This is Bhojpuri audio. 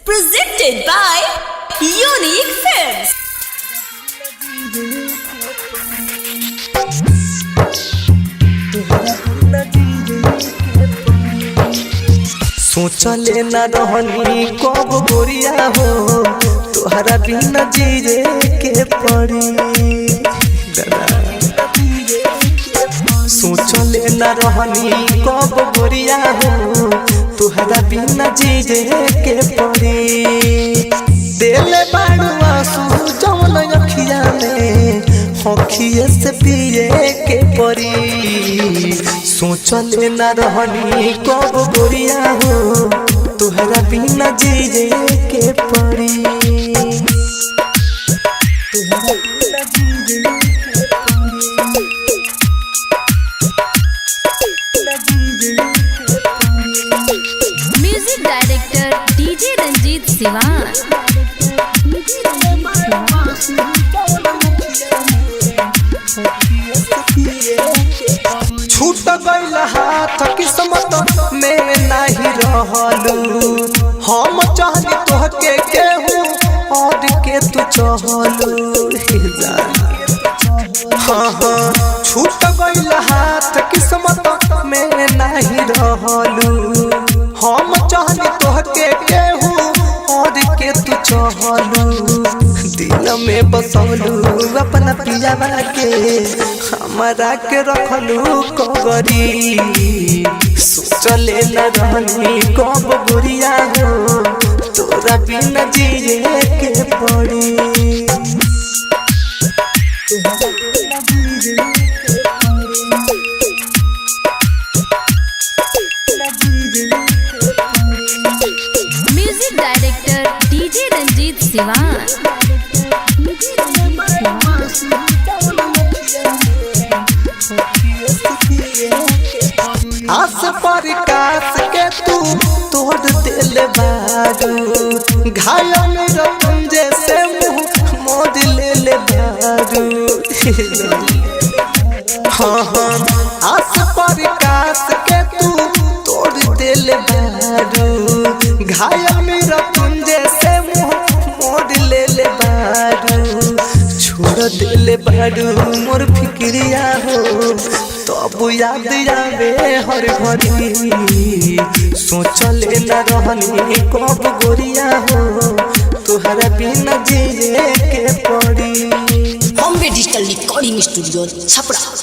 Presented by Unique Films. सोचले न रहनी कब गोरिया हो तोहरा बिना जीरे के पड़ी। सोचले न रहनी कब गोरिया हो तोहरा बिना जीरे के पड़ी। दिल बाड़ू आंसू जौन अखिया में हखिए से पिए के पड़ी। सोचले न रहनी कब गोरिया हो तोहरा बिना जीरे के पड़ी। Music Director DJ Ranjit Siwan. छूट गइल हाथ किस्मत में नहीं रहलू। हम चाहनी तोहके केहू और के तू चहलू। हाँ हाँ छूट गइल हाथ किस्मत में नहीं रहलू। हम चाहनी तोहके केहू और के तू चहलू। दिल में बसौलू अपना पियावा के हमारा के रखलू कगरी। सोचले न रहनी कब गोरिया हो तोरा बिना जीरे के पड़ी। Music Director DJ Ranjit Siwan. आस पर कास के तू तोड़ दिल बारू। घायल मेरा तुम जैसे मुँह मोड़ ले बारू। हाँ हाँ आस पर कास के तू तोड़ दिल बारू। घायल मेरा तुम जैसे मुँह मोड़ ले बारू। छोड़ दिल बारू मोर फिक्रिया हो तब याद आवे हर घड़ी। सोचले न रहनी कब गोरिया हो तोहरा बिना जीरे के पड़ी। Bombay digital recording studio Chhapra.